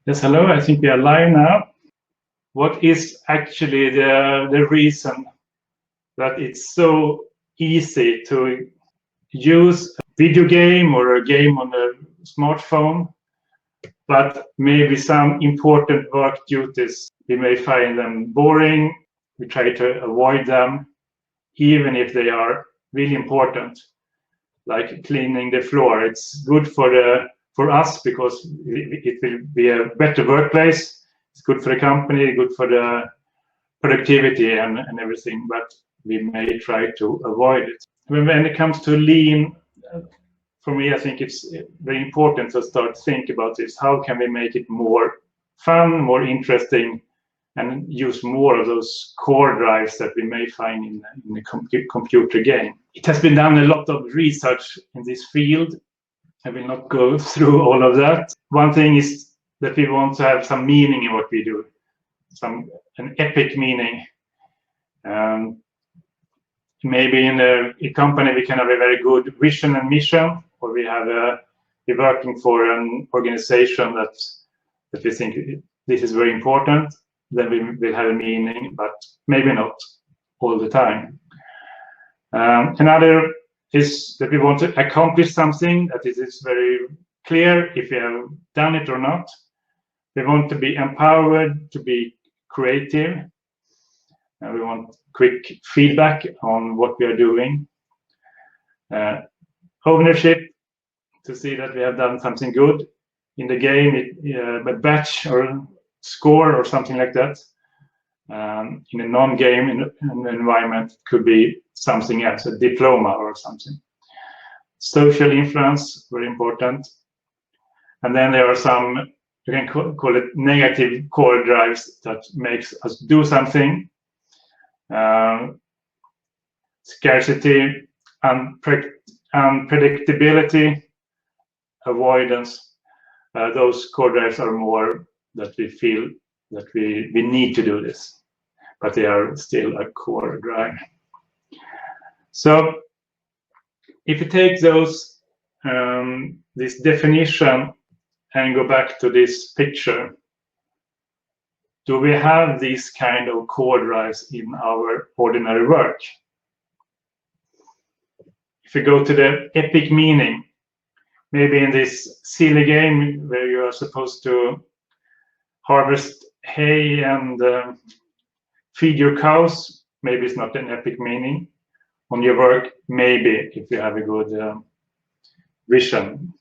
Yes, hello. I think we are live now. What is actually the reason that it's so easy to use a video game or a game on a smartphone, but maybe some important work duties, we may find them boring. We try to avoid them, even if they are really important, like cleaning the floor. It's good for us because it will be a better workplace. It's good for the company, good for the productivity and everything, but we may try to avoid it. When it comes to lean, for me, I think it's very important to start think about this. How can we make it more fun, more interesting, and use more of those core drives that we may find in a computer game? It has been done a lot of research in this field. I will not go through all of that. One thing is that we want to have some meaning in what we do, an epic meaning. Maybe in a company we can have a very good vision and mission, or we're working for an organization that we think this is very important. Then we will have a meaning, but maybe not all the time. Another is that we want to accomplish something that is very clear if we have done it or not. We want to be empowered to be creative. We want quick feedback on what we are doing. Ownership, to see that we have done something good in the game, a badge or score or something like that. In a non-game environment, could be something else, a diploma or something. Social influence, very important. And then there are some, you can call it negative core drives that makes us do something. Scarcity, unpredictability, avoidance. Those core drives are more that we feel that we need to do this, but they are still a core drive. So if you take those this definition and go back to this picture, do we have these kind of core drives in our ordinary work? If you go to the epic meaning, maybe in this silly game where you are supposed to harvest hay and feed your cows, maybe it's not an epic meaning. On your work, maybe if you have a good vision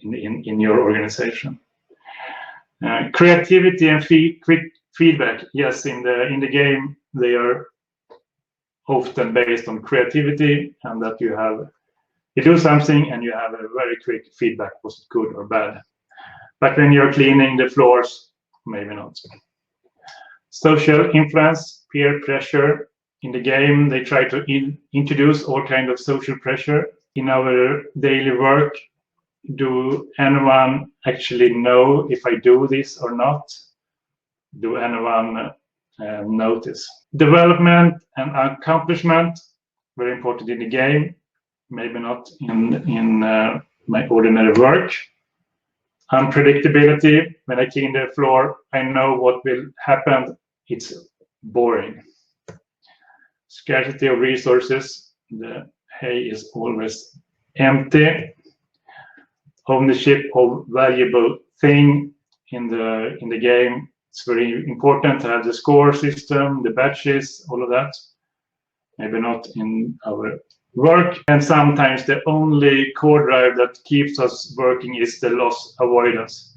in your organization. Creativity and quick feedback. Yes, in the game they are often based on creativity, and that you do something and you have a very quick feedback, was it good or bad. But when you're cleaning the floors, maybe not. Social influence, peer pressure. In the game, they try to introduce all kinds of social pressure in our daily work. Do anyone actually know if I do this or not? Do anyone notice? Development and accomplishment, very important in the game, maybe not in my ordinary work. Unpredictability, when I clean the floor, I know what will happen. It's boring. Scarcity of resources, the hay is always empty. Ownership of valuable thing in the game. It's very important to have the score system, the badges, all of that. Maybe not in our work. And sometimes the only core drive that keeps us working is the loss avoidance.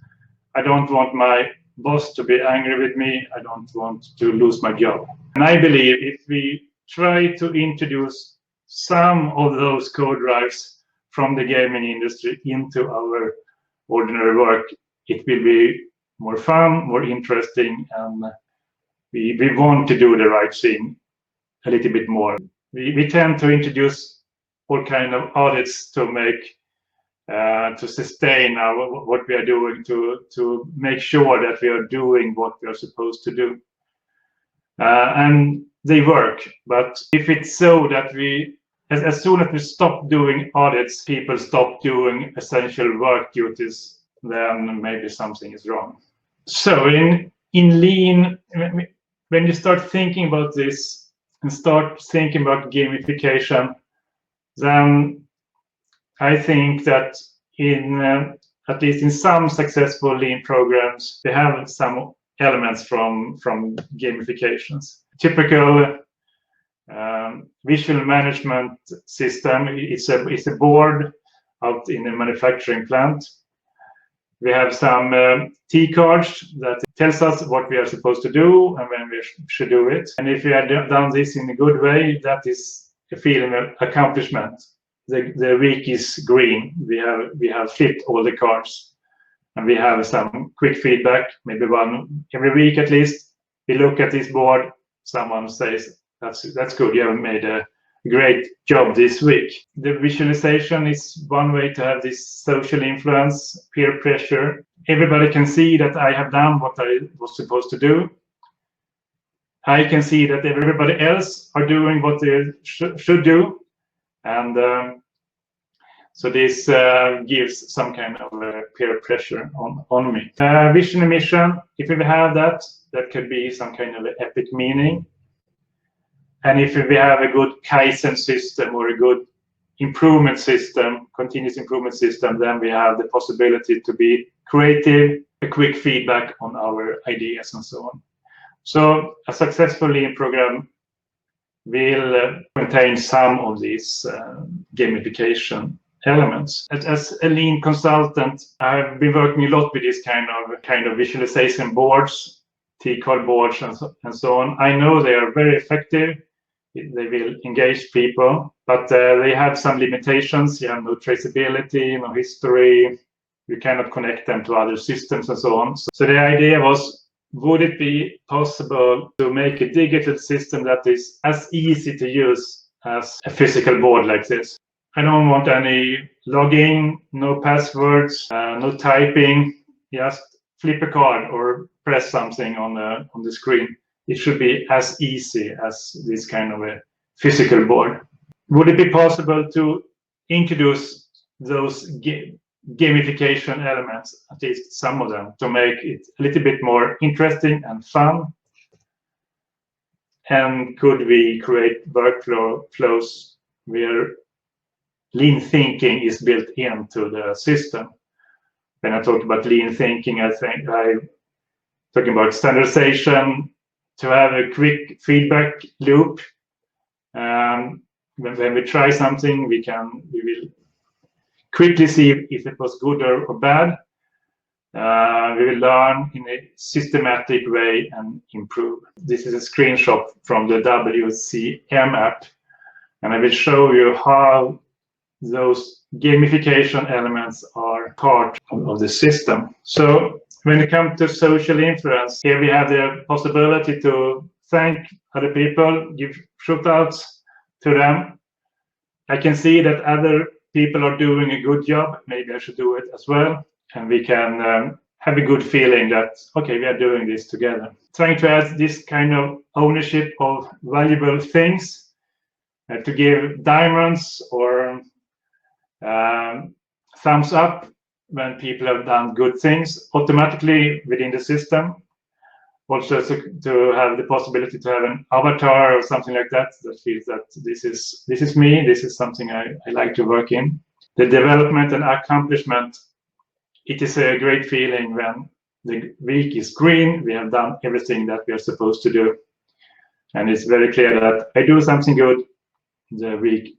I don't want my boss to be angry with me. I don't want to lose my job. And I believe if we try to introduce some of those core drives from the gaming industry into our ordinary work, it will be more fun, more interesting, and we want to do the right thing a little bit more. We tend to introduce all kind of audits to make to sustain what we are doing, to make sure that we are doing what we are supposed to do, and they work. But if it's so that as soon as we stop doing audits, people stop doing essential work duties, then maybe something is wrong. So in Lean, when you start thinking about this and start thinking about gamification, then I think that in at least in some successful Lean programs, they have some elements from gamifications. Typical visual management system is a board out in a manufacturing plant. We have some T cards that tells us what we are supposed to do and when we should do it. And if we have done this in a good way, that is a feeling of accomplishment. The week is green. We have flipped all the cards, and we have some quick feedback, maybe one every week at least. We look at this board. Someone says, "That's good. You have made a great job this week." The visualization is one way to have this social influence, peer pressure. Everybody can see that I have done what I was supposed to do. I can see that everybody else are doing what they should do. And so this gives some kind of peer pressure on me. Vision and mission, if we have that could be some kind of epic meaning. And if we have a good Kaizen system or a good improvement system, continuous improvement system, then we have the possibility to be creative, a quick feedback on our ideas and so on. So a successful Lean program will contain some of these gamification elements. As a Lean consultant, I've been working a lot with this kind of visualization boards, T-card boards, and so on. I know they are very effective. They will engage people, but they have some limitations. You have no traceability, no history. You cannot connect them to other systems and so on. So the idea was, would it be possible to make a digital system that is as easy to use as a physical board like this? I don't want any logging, no passwords, no typing. Just flip a card or press something on the screen. It should be as easy as this kind of a physical board. Would it be possible to introduce those gamification elements, at least some of them, to make it a little bit more interesting and fun? And could we create workflows where Lean thinking is built into the system? When I talk about Lean thinking, I think I'm talking about standardization, to have a quick feedback loop. When we try something, we will quickly see if it was good or bad. We will learn in a systematic way and improve. This is a screenshot from the WCM app, and I will show you how those gamification elements are part of the system. So when it comes to social influence, here we have the possibility to thank other people, give shout-outs to them. I can see that other people are doing a good job. Maybe I should do it as well. And we can have a good feeling that, okay, we are doing this together. Trying to add this kind of ownership of valuable things, to give diamonds or thumbs up when people have done good things automatically within the system. Also to have the possibility to have an avatar or something like that feels that this is me, this is something I like to work in. The development and accomplishment, it is a great feeling when the week is green, we have done everything that we are supposed to do. And it's very clear that I do something good, the week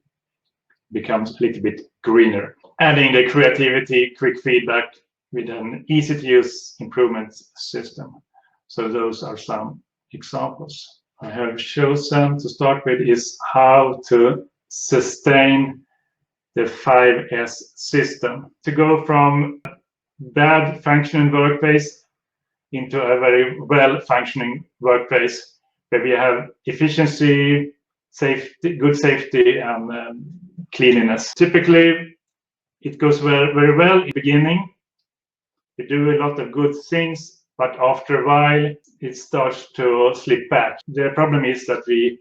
becomes a little bit greener. Adding the creativity, quick feedback with an easy-to-use improvement system. So those are some examples. I have chosen to start with is how to sustain the 5S system. To go from bad functioning workplace into a very well-functioning workplace where we have efficiency, safety, good safety, and cleanliness. Typically, it goes very well in the beginning. We do a lot of good things, but after a while, it starts to slip back. The problem is that we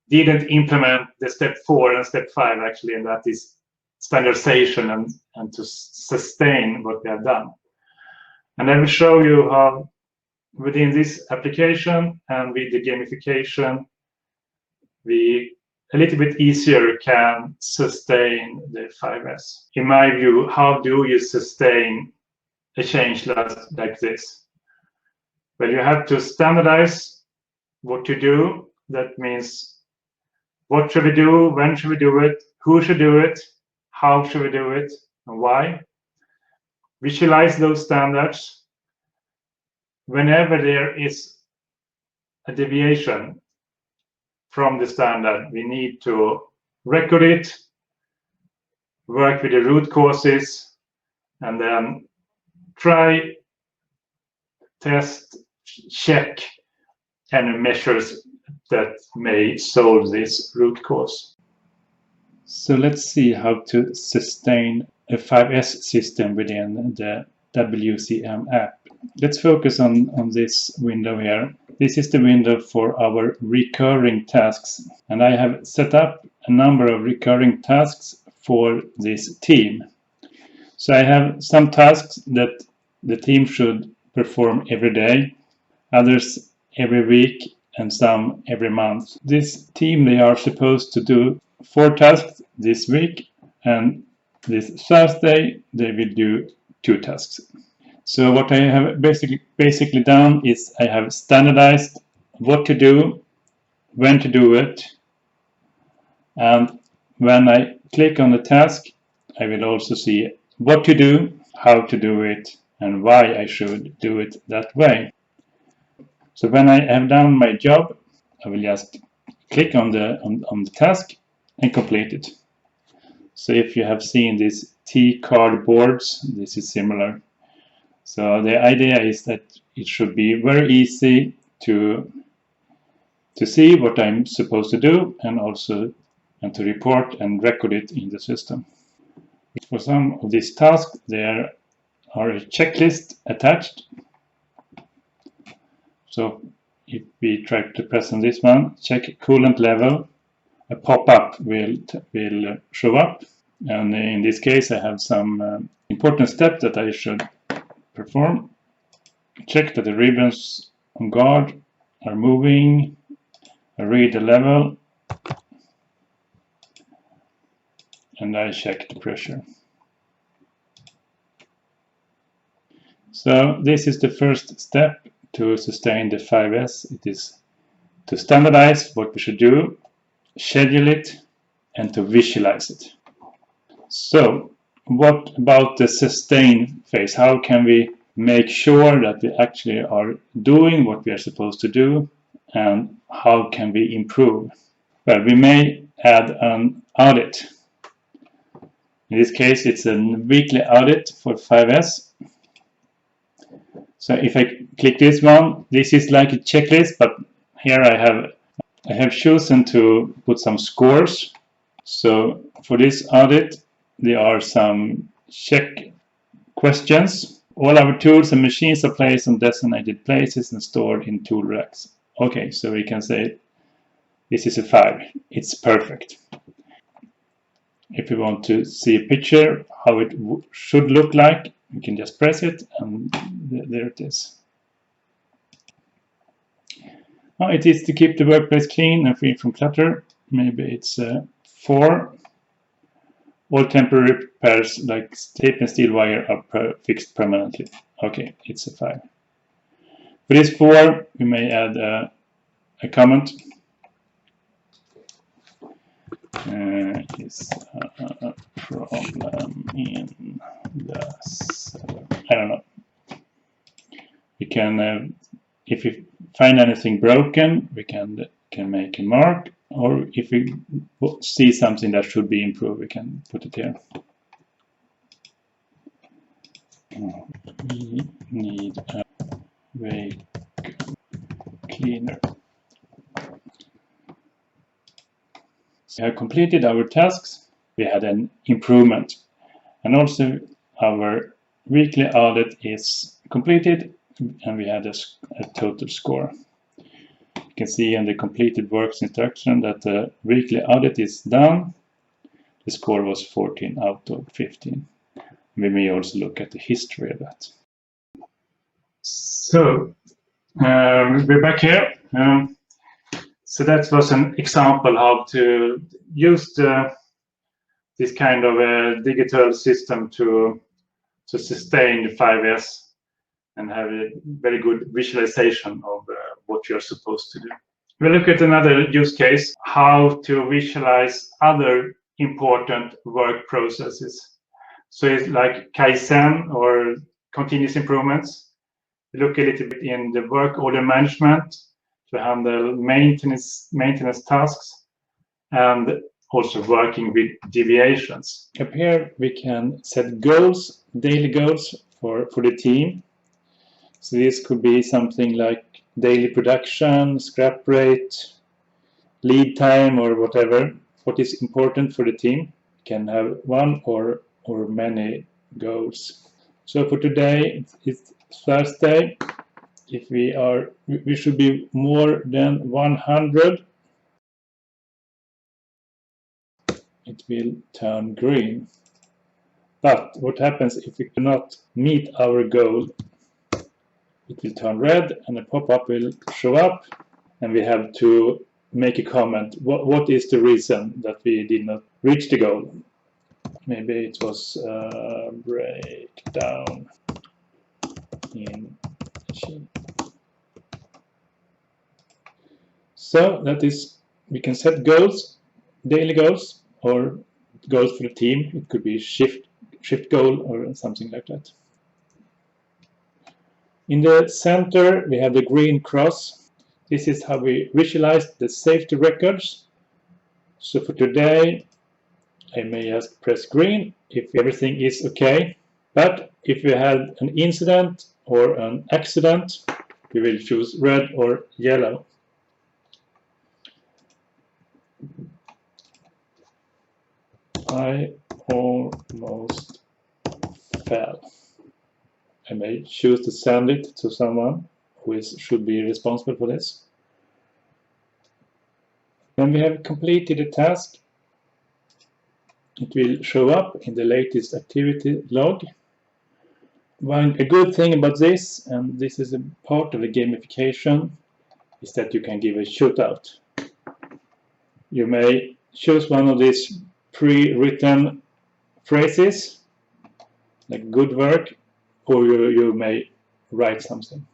didn't implement the step 4 and step 5 actually, and that is standardization and to sustain what we have done. And I will show you how within this application and with the gamification, we a little bit easier can sustain the 5S. In my view, how do you sustain a change like this? Well, you have to standardize what to do. That means what should we do, when should we do it, who should do it, how should we do it, and why. Visualize those standards. Whenever there is a deviation from the standard, we need to record it, work with the root causes, and then try, test, check any measures that may solve this root cause. So let's see how to sustain a 5S system within the WCM app. Let's focus on this window here. This is the window for our recurring tasks, and I have set up a number of recurring tasks for this team. So I have some tasks that the team should perform every day, others every week, and some every month. This team, they are supposed to do 4 tasks this week, and this Thursday they will do 2 tasks. So what I have basically done is I have standardized what to do, when to do it, and when I click on the task, I will also see what to do, how to do it, and why I should do it that way. So when I have done my job, I will just click on the task and complete it. So if you have seen these T card boards, this is similar. So the idea is that it should be very easy to see what I'm supposed to do, and also to report and record it in the system. For some of these tasks, there are a checklist attached. So if we try to press on this one, check coolant level, a pop-up will show up. And in this case, I have some important steps that I should perform. Check that the ribbons on guard are moving. I read the level. And I check the pressure. So this is the first step to sustain the 5S. It is to standardize what we should do, schedule it, and to visualize it. So what about the sustain phase? How can we make sure that we actually are doing what we are supposed to do, and how can we improve? Well, we may add an audit. In this case, it's a weekly audit for 5S. So if I click this one, this is like a checklist, but here I have chosen to put some scores. So for this audit, there are some check questions. All our tools and machines are placed on designated places and stored in tool racks. Okay, so we can say this is a 5. It's perfect. If we want to see a picture how it should look like, we can just press it, and there it is. Now it is to keep the workplace clean and free from clutter. Maybe it's 4. All temporary repairs like tape and steel wire are fixed permanently. Okay, it's a 5. For this 4, we may add a comment. Is a problem in the server. I don't know. We can, if we find anything broken, we can make a mark, or if we see something that should be improved, we can put it here. We need a vacuum cleaner. We have completed our tasks, we had an improvement, and also our weekly audit is completed, and we had a total score. You can see in the completed works instruction that the weekly audit is done. The score was 14 out of 15. We may also look at the history of that. So we're back here. So that was an example how to use this kind of a digital system to sustain the 5S and have a very good visualization of what you're supposed to do. We'll look at another use case, how to visualize other important work processes. So it's like Kaizen or continuous improvements. We look a little bit in the work order management to handle maintenance tasks and also working with deviations. Up here we can set goals, daily goals for the team. So this could be something like daily production, scrap rate, lead time, or whatever. What is important for the team can have one or many goals. So for today, it's Thursday. If we should be more than 100. It will turn green. But what happens if we cannot meet our goal? It will turn red and a pop-up will show up and we have to make a comment. What is the reason that we did not reach the goal? Maybe it was breakdown in machine. So that is, we can set goals, daily goals, or goals for the team. It could be shift goal or something like that. In the center, we have the green cross. This is how we visualize the safety records. So for today, I may just press green if everything is okay. But if we had an incident or an accident, we will choose red or yellow. I almost fell. I may choose to send it to someone who should be responsible for this. When we have completed a task, it will show up in the latest activity log. A good thing about this, and this is a part of the gamification, is that you can give a shootout. You may choose one of these pre-written phrases, like good work, or you may write something.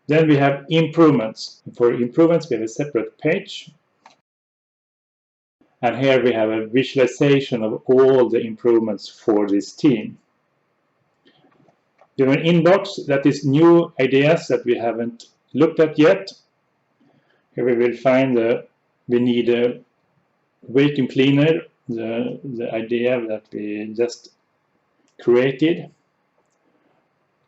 Then we have improvements. For improvements, we have a separate page. And here we have a visualization of all the improvements for this team. We have an inbox that is new ideas that we haven't looked at yet. Here we will find we need a vacuum cleaner, the idea that we just created.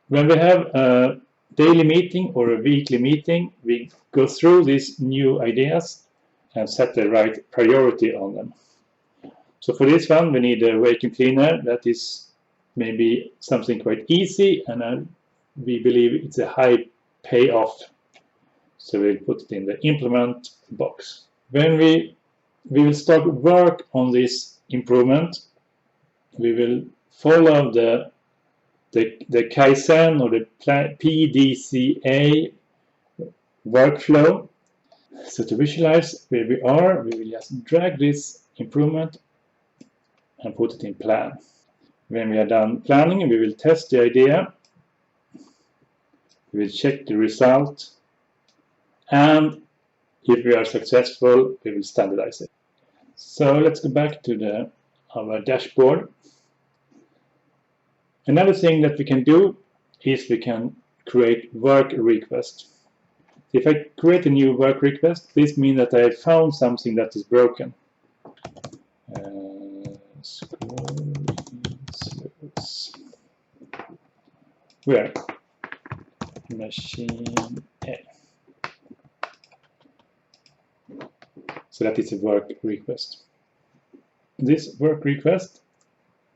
When we have a daily meeting or a weekly meeting, we go through these new ideas and set the right priority on them. So for this one, we need a vacuum cleaner that is maybe something quite easy, and we believe it's a high payoff. So we'll put it in the implement box. When we will start work on this improvement, we will follow the Kaizen or the PDCA workflow. So to visualize where we are, we will just drag this improvement and put it in plan. When we are done planning, we will test the idea. We will check the result. And if we are successful, we will standardize it. So let's go back to our dashboard. Another thing that we can do is we can create work request. If I create a new work request, this means that I have found something that is broken. Where? Machine A. So that is a work request. This work request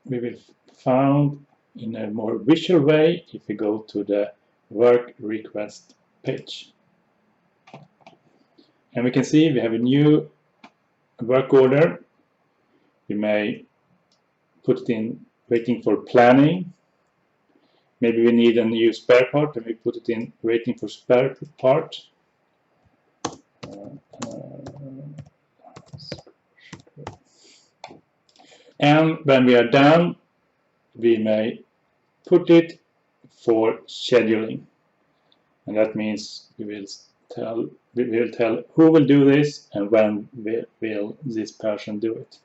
we will found in a more visual way if we go to the work request page. And we can see we have a new work order. We may put it in waiting for planning. Maybe we need a new spare part and we put it in waiting for spare part. And when we are done, we may put it for scheduling. And that means we will tell who will do this and when will this person do it.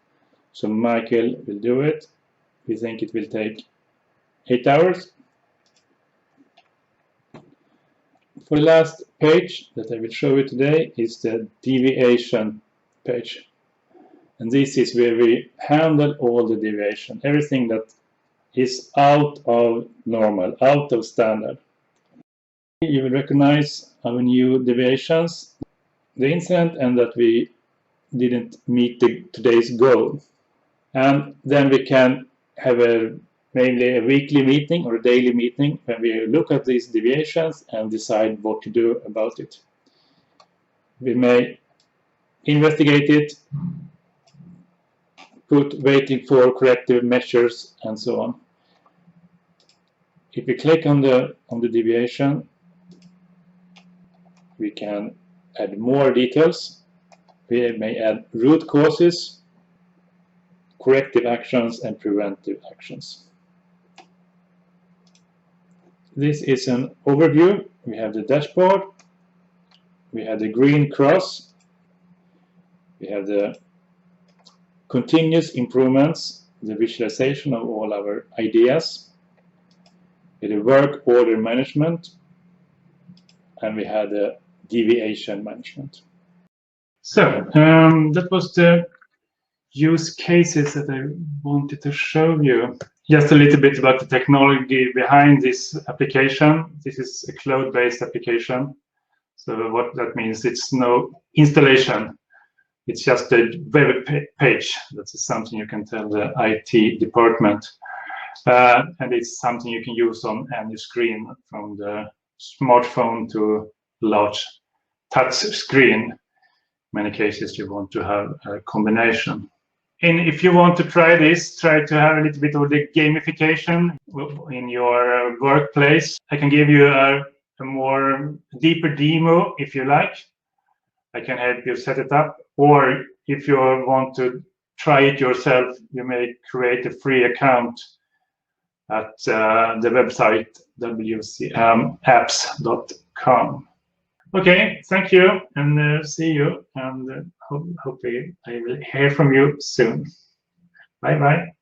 So Michael will do it. We think it will take 8 hours. For the last page that I will show you today is the deviation page. And this is where we handle all the deviation, everything that is out of normal, out of standard. You will recognize our new deviations, the incident, and that we didn't meet today's goal. And then we can have mainly a weekly meeting or a daily meeting when we look at these deviations and decide what to do about it. We may investigate it, put waiting for corrective measures, and so on. If we click on the deviation, we can add more details. We may add root causes, corrective actions, and preventive actions. This is an overview. We have the dashboard. We have the green cross. We have the continuous improvements, the visualization of all our ideas. We have the work order management. And we had the deviation management. So that was the use cases that I wanted to show you. Just a little bit about the technology behind this application. This is a cloud-based application. So what that means, it's no installation. It's just a web page. That is something you can tell the IT department. And it's something you can use on any screen, from the smartphone to large touch screen. In many cases, you want to have a combination. And if you want to try this, try to have a little bit of the gamification in your workplace. I can give you a more deeper demo if you like. I can help you set it up. Or if you want to try it yourself, you may create a free account at the website wcmapps.com. Okay, thank you, and see you, and hopefully I will hear from you soon. Bye-bye.